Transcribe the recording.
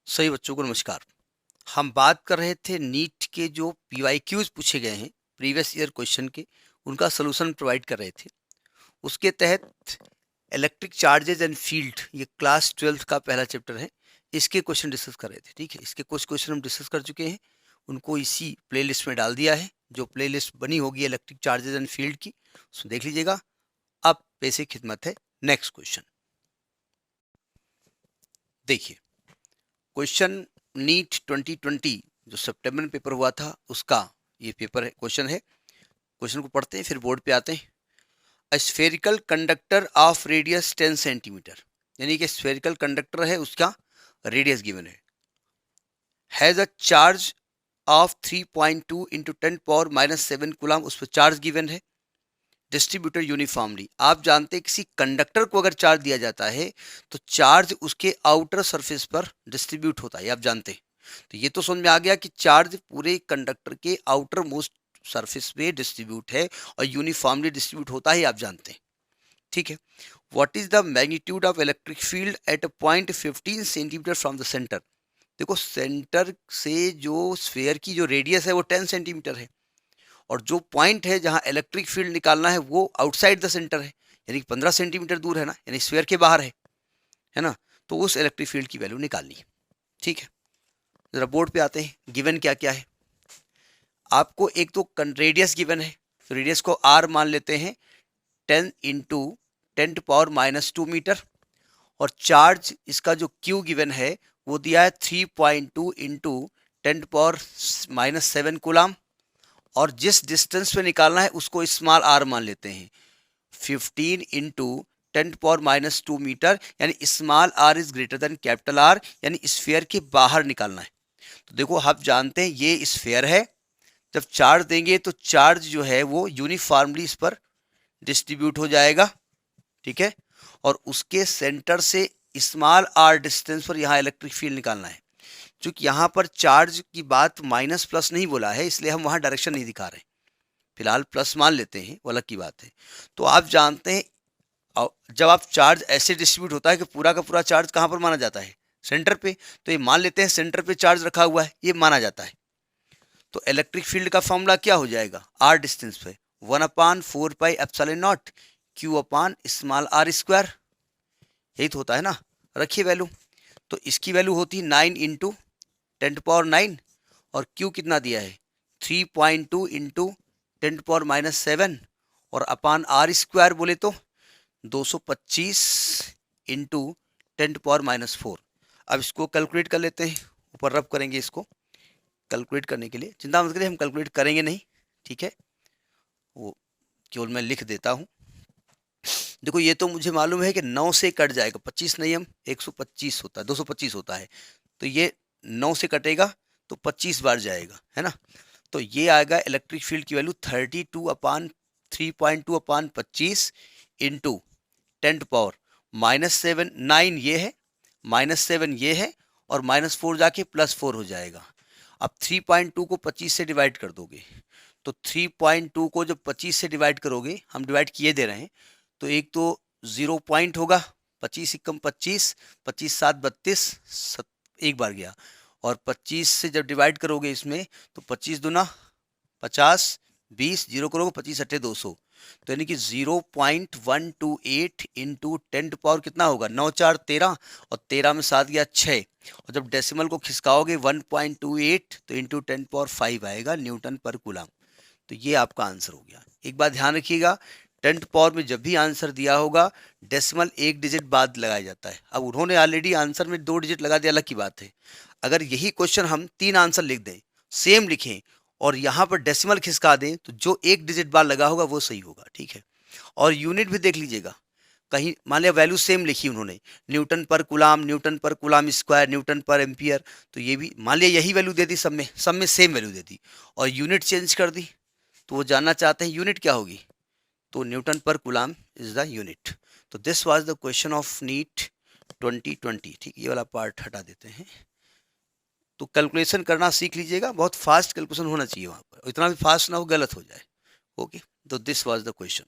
सही बच्चों को नमस्कार। हम बात कर रहे थे नीट के जो पीवाईक्यूज पूछे गए हैं प्रीवियस ईयर क्वेश्चन के, उनका सोल्यूशन प्रोवाइड कर रहे थे। उसके तहत इलेक्ट्रिक चार्जेज एंड फील्ड, ये क्लास 12th का पहला चैप्टर है, इसके क्वेश्चन डिस्कस कर रहे थे। ठीक है, इसके कुछ क्वेश्चन हम डिस्कस कर चुके हैं, उनको इसी प्लेलिस्ट में डाल दिया है। जो प्लेलिस्ट बनी होगी इलेक्ट्रिक चार्जेज एंड फील्ड की, उसमें देख लीजिएगा। अब बेसिक खिदमत है, नेक्स्ट क्वेश्चन देखिए। क्वेश्चन नीट 2020 जो सितंबर में पेपर हुआ था, उसका ये पेपर है, क्वेश्चन है। क्वेश्चन को पढ़ते हैं फिर बोर्ड पे आते हैं। A spherical conductor of radius 10 centimetre, यानी कि स्फेरिकल कंडक्टर है, उसका radius given has a charge of 3.2 into 10⁻⁻7 coulomb, उस पर चार्ज गिवन है, डिस्ट्रीब्यूटेड यूनिफॉर्मली। आप जानते हैं किसी कंडक्टर को अगर चार्ज दिया जाता है तो चार्ज उसके आउटर सरफेस पर डिस्ट्रीब्यूट होता है, आप जानते हैं। तो ये तो समझ में आ गया कि चार्ज पूरे कंडक्टर के आउटर मोस्ट सरफेस पे डिस्ट्रीब्यूट है और यूनिफॉर्मली डिस्ट्रीब्यूट होता है, आप जानते हैं। ठीक है, what is the magnitude of electric field at a point 15 centimetre from the centre. देखो, सेंटर से जो स्फेयर की जो रेडियस है वो 10 सेंटीमीटर है, और जो पॉइंट है जहां इलेक्ट्रिक फील्ड निकालना है वो आउटसाइड द सेंटर है, यानी कि 15 सेंटीमीटर दूर है ना, यानी स्फीयर के बाहर है ना। तो उस इलेक्ट्रिक फील्ड की वैल्यू निकालनी है। ठीक है, जरा बोर्ड पे आते हैं। गिवन क्या क्या है आपको। एक तो रेडियस गिवन है, तो रेडियस को आर मान लेते हैं, 10 इंटू 10⁻⁻2 मीटर। और चार्ज इसका जो क्यू गिवन है वो दिया है 3.2 इंटू 10⁻⁻7 कूलम। और जिस डिस्टेंस पे निकालना है उसको स्मॉल आर मान लेते हैं, 15 इंटू 10⁻⁻2 मीटर, यानी small R is greater than capital R, यानी स्फीयर के बाहर निकालना है। तो देखो, आप जानते हैं ये स्फीयर है, जब चार्ज देंगे तो चार्ज जो है वो यूनिफॉर्मली इस पर डिस्ट्रीब्यूट हो जाएगा। ठीक है, और उसके सेंटर से स्मॉल आर डिस्टेंस पर यहाँ इलेक्ट्रिक फील्ड निकालना है। चूंकि यहाँ पर चार्ज की बात माइनस प्लस नहीं बोला है, इसलिए हम वहाँ डायरेक्शन नहीं दिखा रहे, फिलहाल प्लस मान लेते हैं, वो अलग की बात है। तो आप जानते हैं जब आप चार्ज ऐसे डिस्ट्रीब्यूट होता है कि पूरा का पूरा चार्ज कहाँ पर माना जाता है, सेंटर पे। तो ये मान लेते हैं सेंटर पे चार्ज रखा हुआ है, ये माना जाता है। तो इलेक्ट्रिक फील्ड का फॉर्मूला क्या हो जाएगा, आर डिस्टेंस पे 1/4πε0 Q/स्मॉल r²। यही तो होता है ना। रखिए वैल्यू, तो इसकी वैल्यू होती 9 इंटू 10⁻9, और Q कितना दिया है 3.2 इंटू 10⁻⁻7, और अपान r² बोले तो 225 इंटू 10⁻⁻4। अब इसको कैलकुलेट कर लेते हैं, ऊपर रब करेंगे इसको कैलकुलेट करने के लिए। चिंता मत करिए, हम कैलकुलेट करेंगे नहीं, ठीक है, वो केवल मैं लिख देता हूँ। देखो, ये तो मुझे मालूम है कि 9 से कट जाएगा, 25 नहीं, हम 125 होता है, 225 होता है, तो ये 9 से कटेगा तो 25 बार जाएगा, है ना। तो ये आएगा इलेक्ट्रिक फील्ड की वैल्यू 3.2 इंटू 10⁻⁻7, 9 ये है, -7 ये है, और -4 जाके +4 हो जाएगा। अब 3.2 को 25 से डिवाइड कर दोगे, तो 3.2 को जब 25 से डिवाइड करोगे, हम डिवाइड किए दे रहे हैं, तो एक तो 0 पॉइंट होगा, 25 एकम 25, 25 7 32, एक बार गया। और 25 से जब डिवाइड करोगे इसमें, तो 25 दूना 50, 20 जीरो करोगे, 25 अट्ठे 200, तो यानी कि 0.128 इंटू 10 कितना होगा, 9 4 13, और 13 में 7 गया 6, और जब डेसिमल को खिसकाओगे 1.28 तो इंटू 10⁻5 आएगा न्यूटन पर कूलम। तो ये आपका आंसर हो गया। एक बात ध्यान रखिएगा, 10 में जब भी आंसर दिया होगा डेसिमल एक डिजिट बाद लगाया जाता है। अब उन्होंने ऑलरेडी आंसर में 2 डिजिट लगा दिया, अलग की बात है। अगर यही क्वेश्चन हम 3 आंसर लिख दें, सेम लिखें, और यहाँ पर डेसिमल खिसका दें, तो जो एक डिजिट बाद लगा होगा वो सही होगा। ठीक है, और यूनिट भी देख लीजिएगा, कहीं मान लिया वैल्यू सेम लिखी उन्होंने, न्यूटन पर कूलम, न्यूटन पर कूलम स्क्वायर, न्यूटन पर एम्पियर, तो ये भी मान लिया यही वैल्यू दे दी, सब में सेम वैल्यू दे दी, और यूनिट चेंज कर दी, तो वो जानना चाहते हैं यूनिट क्या होगी, तो न्यूटन पर कूलम इज द यूनिट। तो this was the question of NEET 2020। ठीक, ये वाला पार्ट हटा देते हैं। तो कैलकुलेशन करना सीख लीजिएगा, बहुत फास्ट कैलकुलेशन होना चाहिए वहाँ पर, इतना भी फास्ट ना हो गलत हो जाए। ओके, तो दिस वाज द क्वेश्चन।